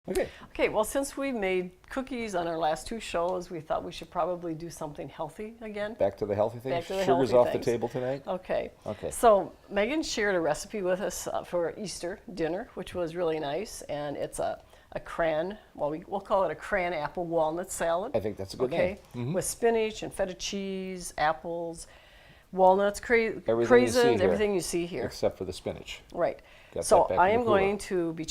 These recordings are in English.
Okay. Okay, well, since we made cookies on our last 2 shows, we thought we should probably do something healthy again. Back to the healthy things. Back to the Sugar's healthy off things. the table tonight. Okay. Okay. So Megan shared a recipe with us for Easter dinner, which was really nice, and it's a we'll call it a cran-apple walnut salad. I think that's a good name. Mm-hmm. With spinach and feta cheese, apples, walnuts, Everything everything you see here. Except for the spinach. Right. Got So that back I in the am cooler. going to be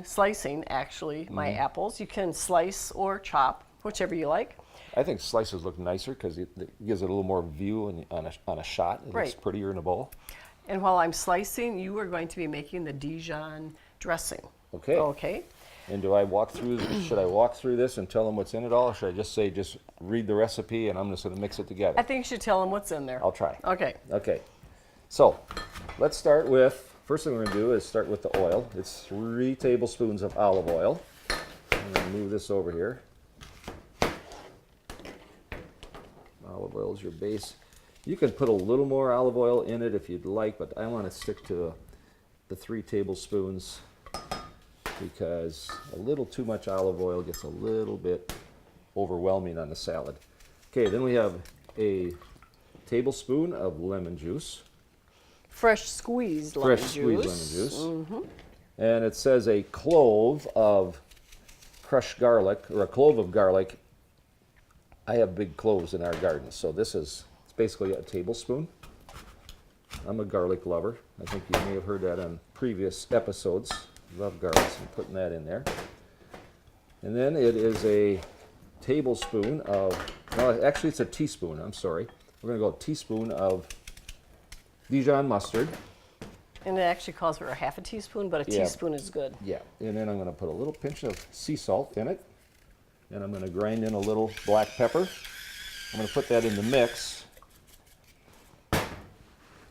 slicing actually my apples. You can slice or chop, whichever you like. I think slices look nicer because it gives it a little more view on a shot. It looks Right. prettier in a bowl. And while I'm slicing, you are going to be making the Dijon dressing. Okay. Okay. And should I walk through this and tell them what's in it all, or should I just say, just read the recipe and I'm just going to mix it together? I think you should tell them what's in there. I'll try. Okay. Okay. So, let's start with, first thing we're going to do is start with the oil. It's 3 tablespoons of olive oil. I'm going to move this over here. Olive oil is your base. You can put a little more olive oil in it if you'd like, but I want to stick to the 3 tablespoons because a little too much olive oil gets a little bit overwhelming on the salad. Okay, then we have a tablespoon of lemon juice. Fresh squeezed lemon juice. Mm-hmm. And it says a clove of crushed garlic, or a clove of garlic. I have big cloves in our garden, so it's basically a tablespoon. I'm a garlic lover. I think you may have heard that on previous episodes. Love garlic, so I'm putting that in there. And then it is a tablespoon actually it's a teaspoon, I'm sorry. We're going to go a teaspoon of Dijon mustard. And it actually calls for a half a teaspoon, but a teaspoon is good. Yeah, and then I'm going to put a little pinch of sea salt in it. And I'm going to grind in a little black pepper. I'm going to put that in the mix.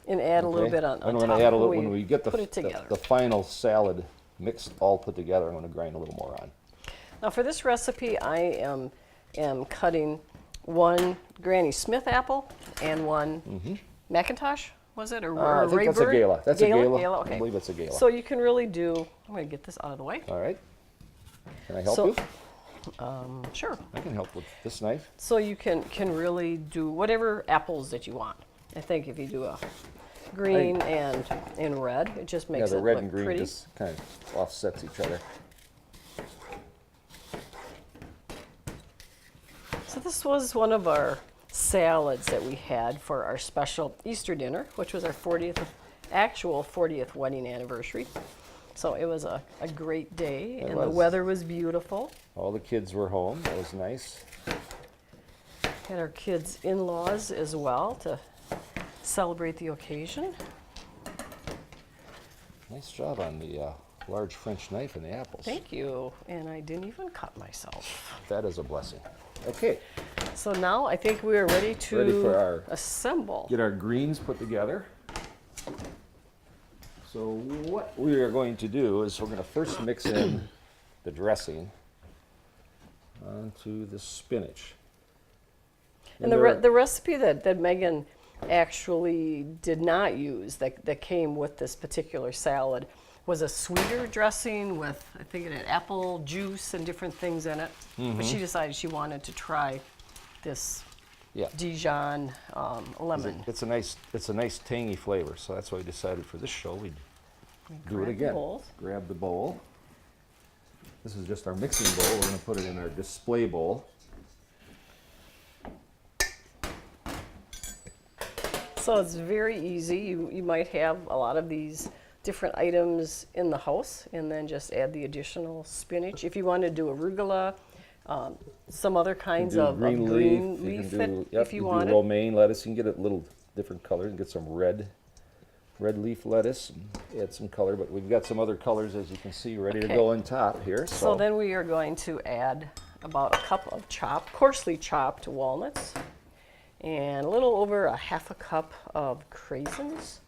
And add a little bit on top. I'm going to add a little, when we get put it together. the final salad mixed, all put together, I'm going to grind a little more on. Now for this recipe, I am cutting 1 Granny Smith apple and 1 Macintosh, was it? Or I think Rayburn? that's a Gala. That's a Gala. Gala, okay. I believe it's a Gala. So you can really do, I'm going to get this out of the way. All right. Can I help you? Sure. I can help with this knife. So you can really do whatever apples that you want. I think if you do a green and red, it just makes Yeah, the it red look and green pretty. just kind of offsets each other. So this was one of our salads that we had for our special Easter dinner, which was our 40th wedding anniversary. So it was a great day, and the weather was beautiful. All the kids were home. That was nice. Had our kids' in-laws as well to celebrate the occasion. Nice job on the large French knife and the apples. Thank you. And I didn't even cut myself. That is a blessing. Okay. So now I think we are ready to assemble. Get our greens put together. So what we are going to do is we're going to first mix in the dressing onto the spinach. And the recipe that Megan actually did not use that came with this particular salad was a sweeter dressing with, I think it had apple juice and different things in it. But she decided she wanted to try this Dijon lemon. It's a nice tangy flavor, so that's why we decided for this show we'd do it again. Grab the bowl. This is just our mixing bowl. We're going to put it in our display bowl. So it's very easy. You might have a lot of these different items in the house and then just add the additional spinach. If you want to do arugula, some other kinds of green leaf if you want. Romaine lettuce, you can get a little different colors and get some red leaf lettuce and add some color, but we've got some other colors, as you can see, ready to go on top here. So then we are going to add about a cup of coarsely chopped walnuts and a little over a half a cup of craisins.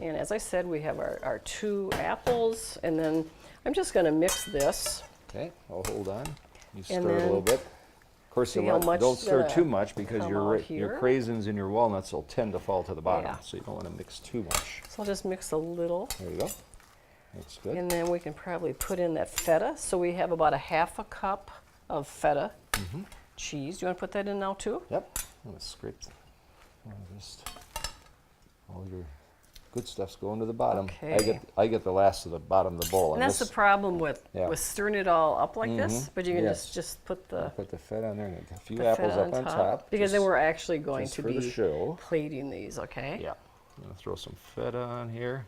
And as I said, we have our 2 apples, and then I'm just going to mix this. Okay, I'll hold on. You stir it a little bit. Of course, don't stir too much because your craisins and your walnuts will tend to fall to the bottom, so you don't want to mix too much. So I'll just mix a little. There you go. That's good. And then we can probably put in that feta. So we have about a half a cup of feta cheese. Do you want to put that in now too? Yep. I'm gonna scrape. Just all your good stuff's going to the bottom. Okay. I get the last of the bottom of the bowl. And that's the problem with Yeah. stirring it all up like this. But you can Yes. just put the Put the feta on there and a few the apples feta up on top. because then just- we're actually going just to for the be show. plating these. Okay. Yeah. I'm gonna throw some feta on here.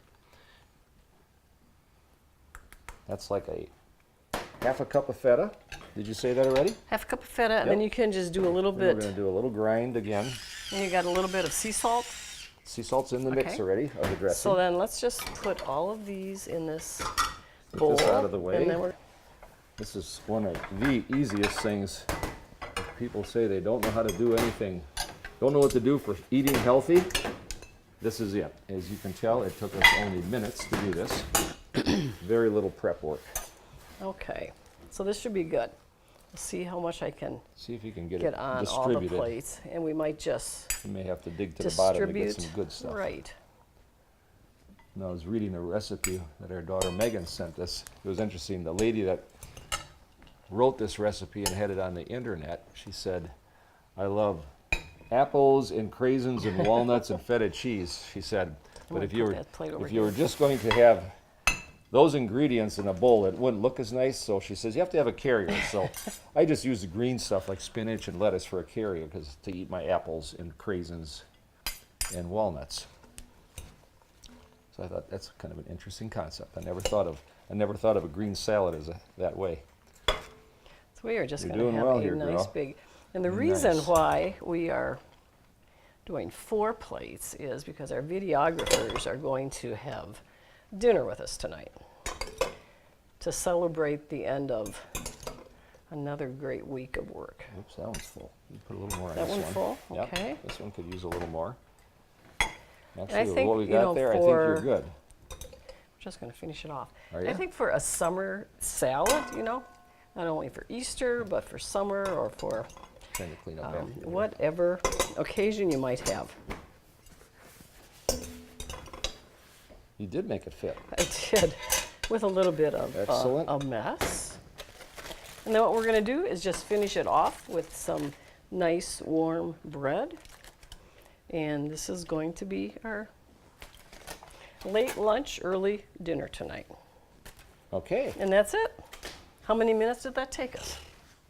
That's like a half a cup of feta. Did you say that already? Half a cup of feta, and then Yep. you can just do a little Then we're bit. gonna do a little grind again. And you got a little bit of sea salt. Sea salt's in the mix Okay. already of the dressing. So then let's just put all of these in this Get bowl. this out of the way. And then we're This is one of the easiest things. If people say they don't know how to do anything, don't know what to do for eating healthy. This is it. As you can tell, it took us only minutes to do this. Very little prep work. okay. So this should be good. We'll see how much I can See if you can get get it on all the distributed. plates, and we might just You may have to dig to the bottom to get distribute. some good stuff. Right. And I was reading a recipe that our daughter Megan sent us. It was interesting. The lady that wrote this recipe and had it on the internet, she said, I love apples and craisins and walnuts and feta cheese, she said. But gonna if you put were that plate over if you were here. just going to have those ingredients in a bowl, it wouldn't look as nice. So she says you have to have a carrier. So I just use the green stuff like spinach and lettuce for a carrier because to eat my apples and craisins and walnuts. So I thought that's kind of an interesting concept. I never thought of a green salad as that way. So we are just You're going to doing have well a here, nice girl. big. And the reason Nice. why we are doing 4 plates is because our videographers are going to have dinner with us tonight to celebrate the end of another great week of work. Oops, that one's full. You put a little more on That this one's one. full? Yep, Okay. this one could use a little more. I Actually, with think, what we you got know, there, I think you're for- good. Just going to finish it off. Are I ya? think for a summer salad, you know, not only for Easter, but for summer or for Trying to clean up after you. whatever occasion you might have. You did make it fit. I did, with a little bit of Excellent. a mess. And then what we're going to do is just finish it off with some nice warm bread. And this is going to be our late lunch, early dinner tonight. Okay. And that's it. How many minutes did that take us?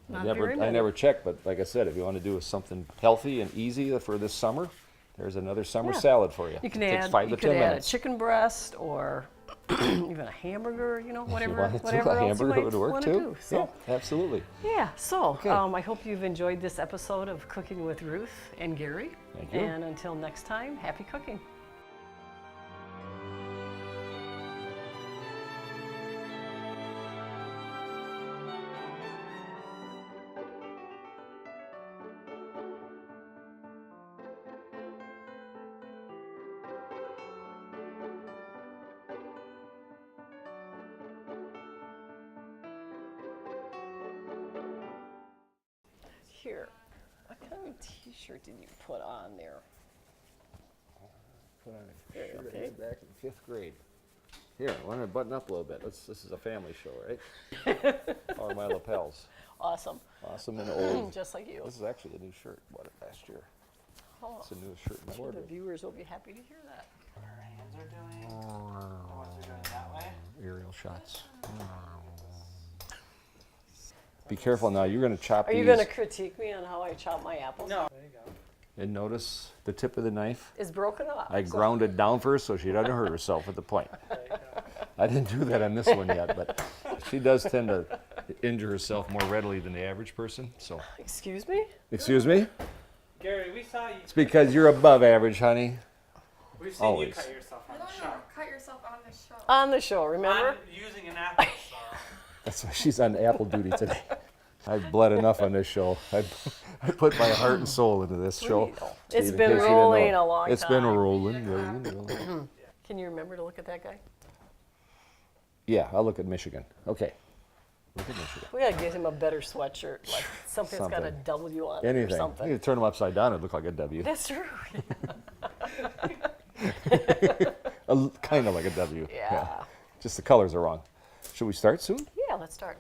Not very I many. never checked, but like I said, if you want to do something healthy and easy for this summer, there's another summer Yeah. salad for you. You can It takes add, 5 you to could 10 add a minutes. chicken breast or even a hamburger, you know, whatever, wanted to, whatever a else you hamburger might would work want too. to do. So, Yeah, absolutely. yeah. So Okay. I hope you've enjoyed this episode of Cooking with Ruth and Gary. Thank you. And until next time, happy cooking. Here, what kind of T-shirt did you put on there? Put on a There, shirt I okay. had back in 5th grade. Here, I want to button up a little bit. This is a family show, right? Or my lapels. Awesome. Awesome and old. Just like you. This is actually a new shirt. Bought it last year. Oh, It's the newest shirt in my the wardrobe. viewers will be happy to hear that. Our hands are doing, the ones are doing that way. Aerial shots. Be careful now. You're going to chop Are you these. going to critique me on how I chop my apples? No. There you go. And notice the tip of the knife. It's broken off. I so- ground it down first so she doesn't hurt herself at the point. There you go. I didn't do that on this one yet, but she does tend to injure herself more readily than the average person. So, Excuse me? excuse me? Gary, we saw you. It's because you're above average, honey. We've seen you always. cut yourself on No, the no, show. cut yourself on the show. On the show, remember? I'm using an apple. So. That's why she's on apple duty today. I've bled enough on this show. I put my heart and soul into this show. Sweet. It's Steve, in been case you didn't rolling know. a long It's been time. rolling. Can you remember to look at that guy? Yeah, I'll look at Michigan. Okay. Look at Michigan. We gotta get him a better sweatshirt, like something that's got a Something. W on it or Anything. You something. could turn them upside down, it'd look like a W. That's true. Kind of like a W. Yeah. Just the colors are wrong. Should we start soon? Yeah, let's start.